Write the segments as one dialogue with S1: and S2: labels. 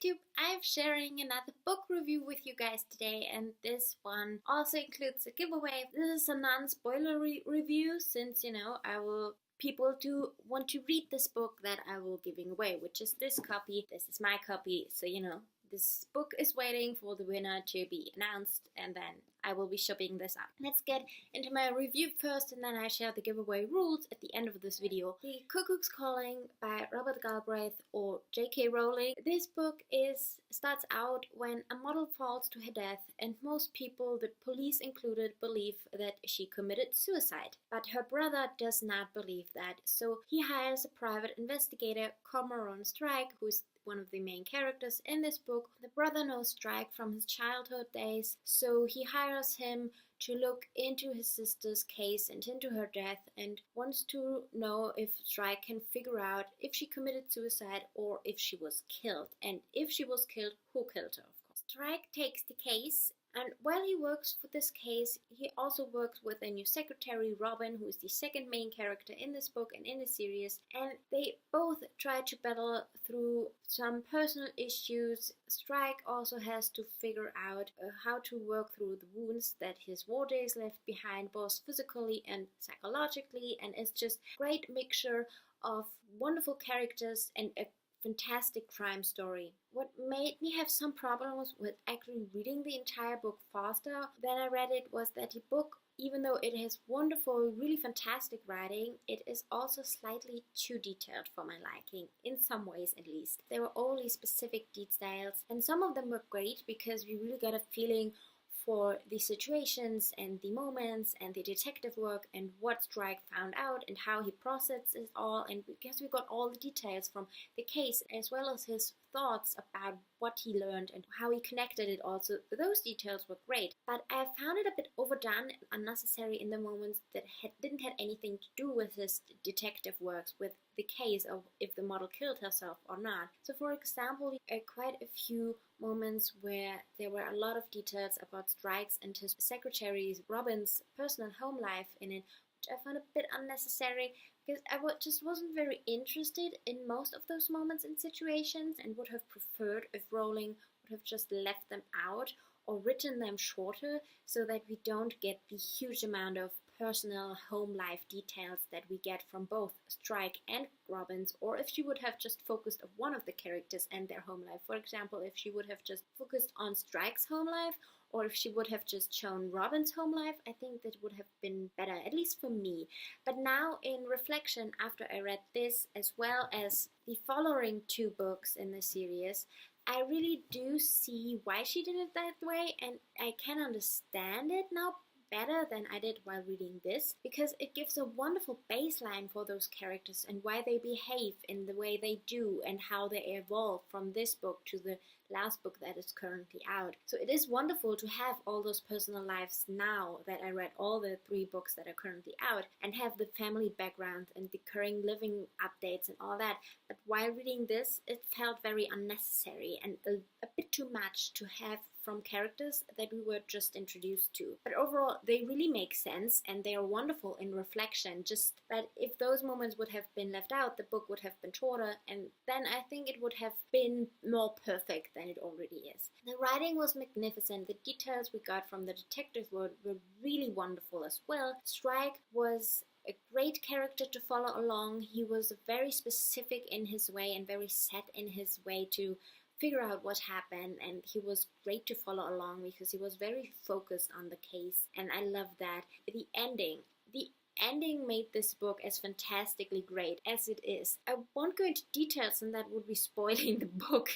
S1: YouTube, I'm sharing another book review with you guys today, and this one also includes a giveaway. This is a non-spoilery review since, people do want to read this book that I will giving away, which is this copy. This is my copy, so this book is waiting for the winner to be announced, and then I will be shipping this out. Let's get into my review first, and then I share the giveaway rules at the end of this video. The Cuckoo's Calling by Robert Galbraith or J.K. Rowling. This book starts out when a model falls to her death, and most people, the police included, believe that she committed suicide. But her brother does not believe that, so he hires a private investigator, Cormoran Strike, who is one of the main characters in this book. The brother knows Strike from his childhood days, so he hires him to look into his sister's case and into her death, and wants to know if Strike can figure out if she committed suicide or if she was killed, and if she was killed, who killed her, of course. Strike takes the case, and while he works for this case, he also works with a new secretary, Robin, who is the second main character in this book and in the series, and they both try to battle through some personal issues. Strike also has to figure out how to work through the wounds that his war days left behind, both physically and psychologically, and it's just a great mixture of wonderful characters and a fantastic crime story. What made me have some problems with actually reading the entire book faster than I read it was that the book, even though it has wonderful, really fantastic writing, it is also slightly too detailed for my liking, in some ways at least. There were only specific details, and some of them were great because we really got a feeling for the situations and the moments and the detective work and what Strike found out and how he processed it all, and because we got all the details from the case as well as his thoughts about what he learned and how he connected it all. So those details were great, but I found it a bit overdone and unnecessary in the moments that didn't have anything to do with his detective works, with the case of if the model killed herself or not. So for example, quite a few moments where there were a lot of details about Strike's and his secretary Robin's personal home life in it, which I found a bit unnecessary because I just wasn't very interested in most of those moments and situations, and would have preferred if Rowling would have just left them out or written them shorter so that we don't get the huge amount of personal home life details that we get from both Strike and Robin's, or if she would have just focused on one of the characters and their home life. For example, if she would have just focused on Strike's home life, or if she would have just shown Robin's home life, I think that would have been better, at least for me. But now in reflection, after I read this as well as the following two books in the series, I really do see why she did it that way, and I can understand it now better than I did while reading this, because it gives a wonderful baseline for those characters and why they behave in the way they do and how they evolve from this book to the last book that is currently out. So it is wonderful to have all those personal lives now that I read all the three books that are currently out, and have the family background and the current living updates and all that. But while reading this, it felt very unnecessary and a bit too much to have from characters that we were just introduced to. But overall, they really make sense and they are wonderful in reflection. But if those moments would have been left out, the book would have been shorter, and then I think it would have been more perfect than it already is. The writing was magnificent. The details we got from the detective world were really wonderful as well. Strike was a great character to follow along. He was very specific in his way and very set in his way to figure out what happened, and he was great to follow along because he was very focused on the case, and I love that. The ending made this book as fantastically great as it is. I won't go into details, and that would be spoiling the book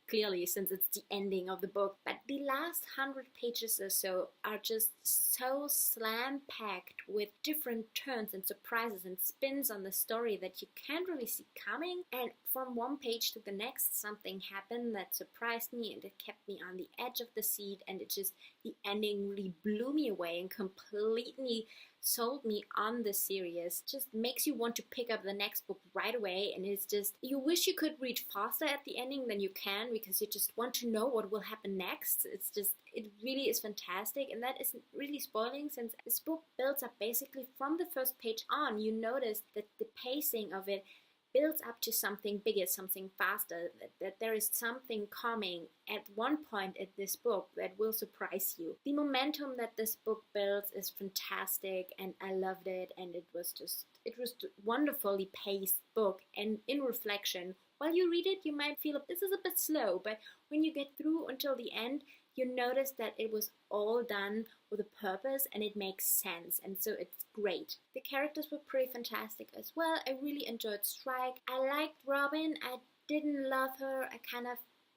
S1: clearly, since it's the ending of the book, but the last 100 pages or so are just so slam-packed with different turns and surprises and spins on the story that you can't really see coming, and from one page to the next something happened that surprised me and it kept me on the edge of the seat, and the ending really blew me away and completely sold me on the series. Just makes you want to pick up the next book right away, and it's just, you wish you could read faster at the ending than you can because you just want to know what will happen next. It really is fantastic, and that isn't really spoiling since this book builds up basically from the first page on. You notice that the pacing of it builds up to something bigger, something faster, that there is something coming at one point in this book that will surprise you. The momentum that this book builds is fantastic, and I loved it, and it was a wonderfully paced book. And in reflection, while you read it, you might feel this is a bit slow, but when you get through until the end, you notice that it was all done with a purpose and it makes sense, and so it's great. The characters were pretty fantastic as well. I really enjoyed Strike. I liked Robin. I didn't love her.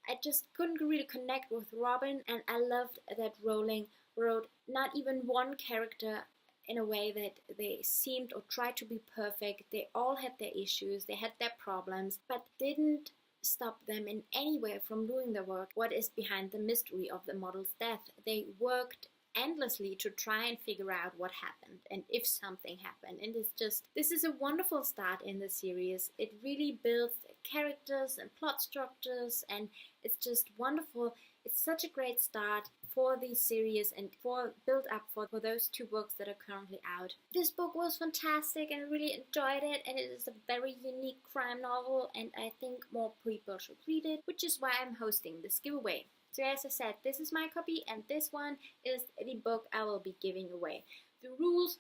S1: I just couldn't really connect with Robin, and I loved that Rowling wrote not even one character in a way that they seemed or tried to be perfect. They all had their issues, they had their problems, but didn't stop them in any way from doing their work. What is behind the mystery of the model's death? They worked endlessly to try and figure out what happened and if something happened. And this is a wonderful start in the series. It really builds characters and plot structures, and it's just wonderful. It's such a great start for the series and for build up for those two books that are currently out. This book was fantastic and I really enjoyed it, and it is a very unique crime novel, and I think more people should read it, which is why I'm hosting this giveaway. So as I said, this is my copy, and this one is the book I will be giving away. The rules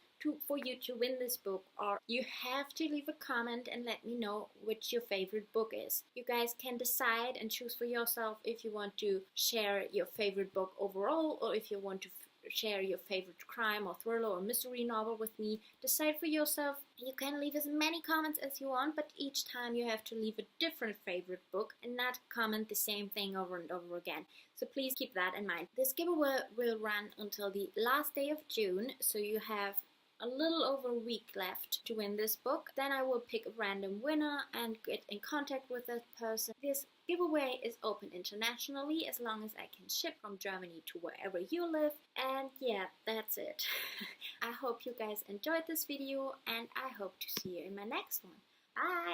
S1: for you to win this book are: you have to leave a comment and let me know which your favorite book is. You guys can decide and choose for yourself if you want to share your favorite book overall, or if you want to share your favorite crime or thriller or mystery novel with me. Decide for yourself. You can leave as many comments as you want, but each time you have to leave a different favorite book and not comment the same thing over and over again. So please keep that in mind. This giveaway will run until the last day of June, so you have a little over a week left to win this book. Then I will pick a random winner and get in contact with that person. This giveaway is open internationally as long as I can ship from Germany to wherever you live. And yeah, that's it. I hope you guys enjoyed this video, and I hope to see you in my next one. Bye!